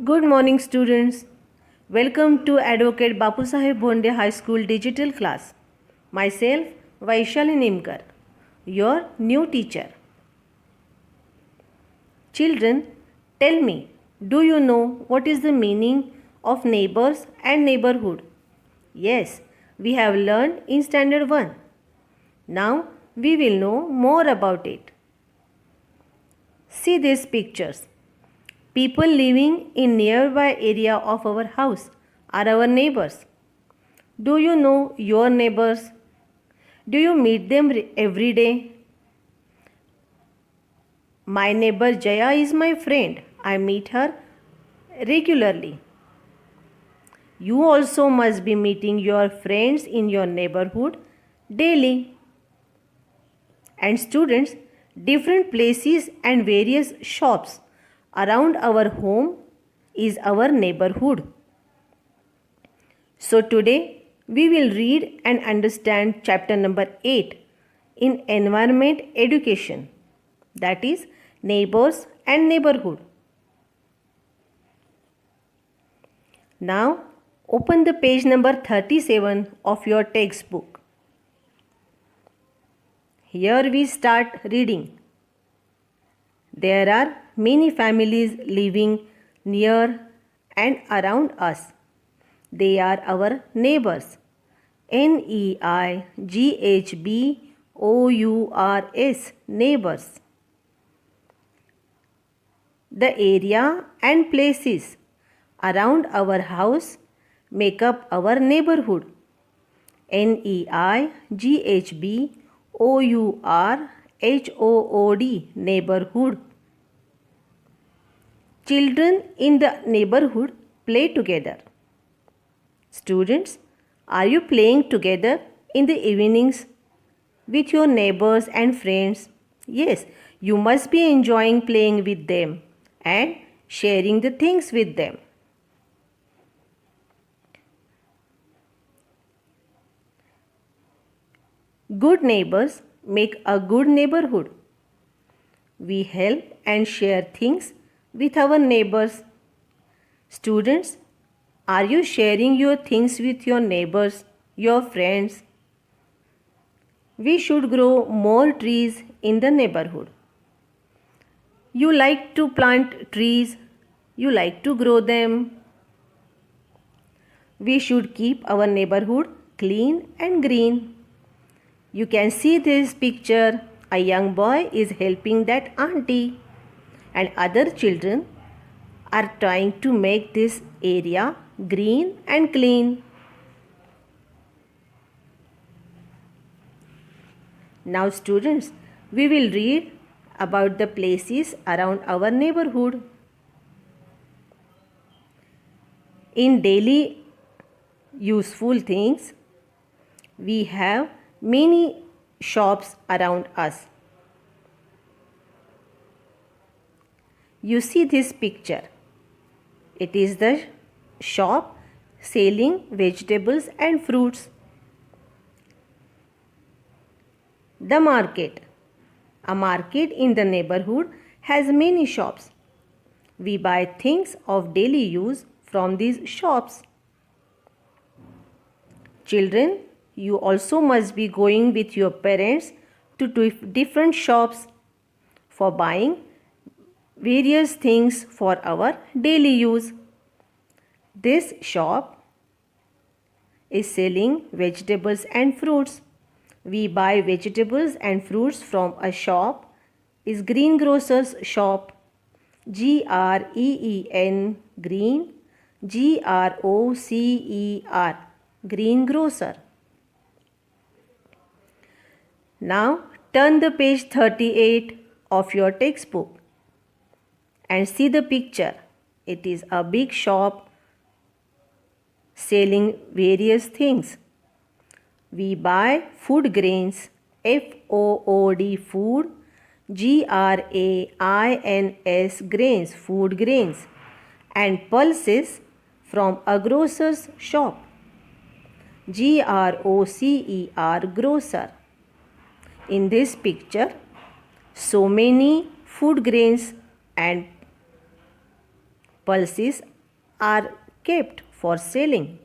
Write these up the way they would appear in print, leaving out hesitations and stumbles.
Good morning, students. Welcome to Advocate Bapu Saheb Bhonde High School digital class. Myself, Vaishali Nimkar, your new teacher. Children, tell me, do you know what is the meaning of neighbors and neighborhood? Yes, we have learned in Standard 1. Now, we will know more about it. See these pictures. People living in nearby area of our house are our neighbors. Do you know your neighbors? Do you meet them every day? My neighbor Jaya is my friend. I meet her regularly. You also must be meeting your friends in your neighborhood daily. And students, different places and various shops around our home is our neighborhood. So today we will read and understand chapter number 8 in environment education, that is neighbors and neighborhood. Now open the page number 37 of your textbook. Here we start reading. There are many families living near and around us. They are our neighbors. NEIGHBOURS, neighbors. The area and places around our house make up our neighborhood. NEIGHBOURHOOD, neighborhood. Children in the neighborhood play together. Students, are you playing together in the evenings with your neighbors and friends? Yes, you must be enjoying playing with them and sharing the things with them. Good neighbors make a good neighborhood. We help and share things with our neighbors. Students, are you sharing your things with your neighbors, your friends? We should grow more trees in the neighborhood. You like to plant trees, you like to grow them. We should keep our neighborhood clean and green. You can see this picture. A young boy is helping that auntie, and other children are trying to make this area green and clean. Now students, we will read about the places around our neighborhood. In daily useful things, we have many shops around us. You see this picture. It is the shop selling vegetables and fruits. The market. A market in the neighborhood has many shops. We buy things of daily use from these shops. Children, you also must be going with your parents to different shops for buying various things for our daily use. This shop is selling vegetables and fruits. We buy vegetables and fruits from a shop is greengrocer's shop. GREEN, green, GROCER, greengrocer. Now turn the page 38 of your textbook and see the picture. It is a big shop selling various things. We buy food grains, FOOD, food, GRAINS, grains, food grains, and pulses from a grocer's shop, GROCER, grocer. In this picture, so many food grains and Pulses are kept for selling.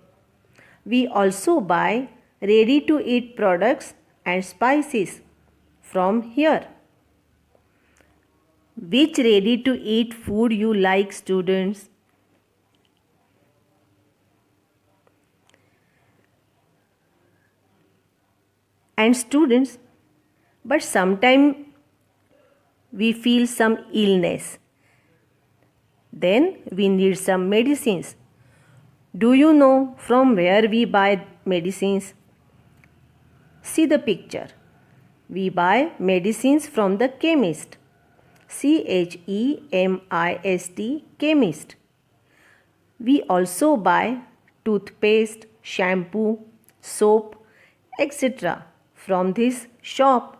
We also buy ready to eat products and spices from here. Which ready to eat food you like, students? And students, but sometimes we feel some illness. Then we need some medicines. Do you know from where we buy medicines? See the picture. We buy medicines from the chemist. CHEMIST, chemist. We also buy toothpaste, shampoo, soap, etc. from this shop.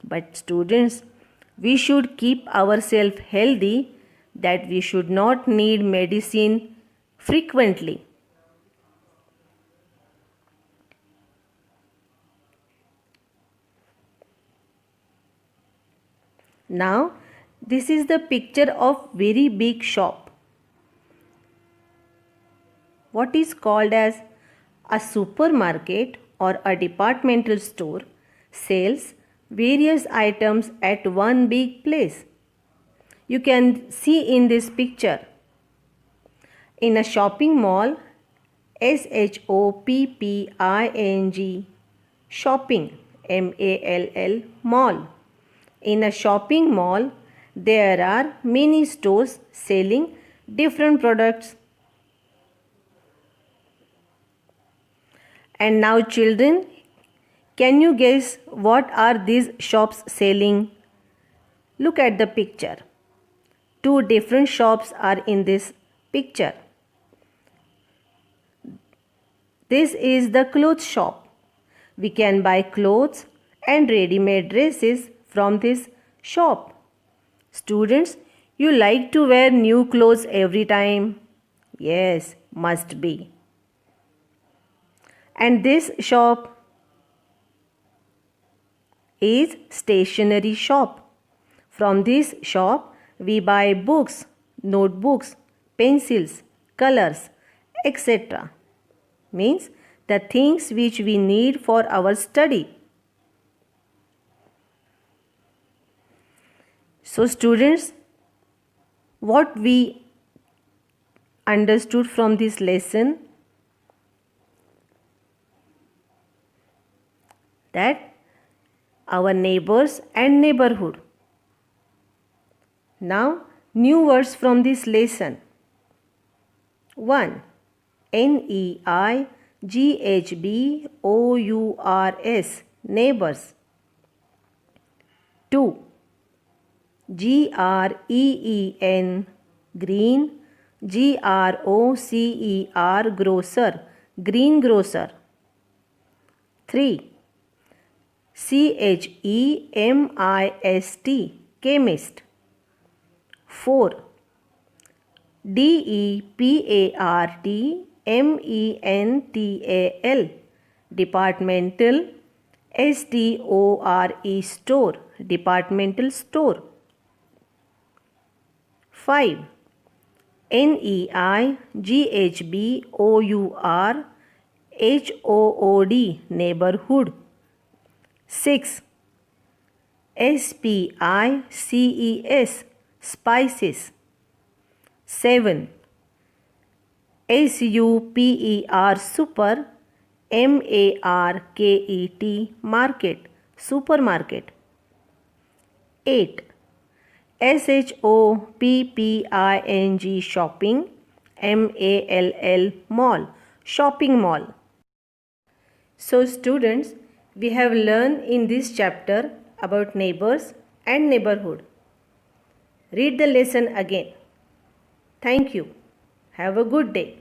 But students, we should keep ourselves healthy, that we should not need medicine frequently. Now, this is the picture of very big shop. What is called as a supermarket or a departmental store sells various items at one big place. You can see in this picture. In a shopping mall, SHOPPING, shopping, MALL, mall. In a shopping mall, there are many stores selling different products. And now children, can you guess what are these shops selling? Look at the picture. Two different shops are in this picture. This is the clothes shop. We can buy clothes and ready-made dresses from this shop. Students, you like to wear new clothes every time? Yes, must be. And this shop is stationery shop. From this shop, we buy books, notebooks, pencils, colors, etc. Means the things which we need for our study. So students, what we understood from this lesson, that our neighbors and neighborhood. Now, new words from this lesson. 1. NEIGHBOURS, neighbors. 2. GREEN, green. GROCER, grocer, green grocer. 3. CHEMIST, chemist. 4. DEPARTMENTAL, departmental. STORE, store, departmental store. 5. NEIGHBOURHOOD, neighborhood. 6. SPICES, spices. 7. SUPER, super. MARKET, market, supermarket. 8. SHOPPING, shopping. MALL, mall, shopping mall. So students, we have learned in this chapter about neighbors and neighborhood. Read the lesson again. Thank you. Have a good day.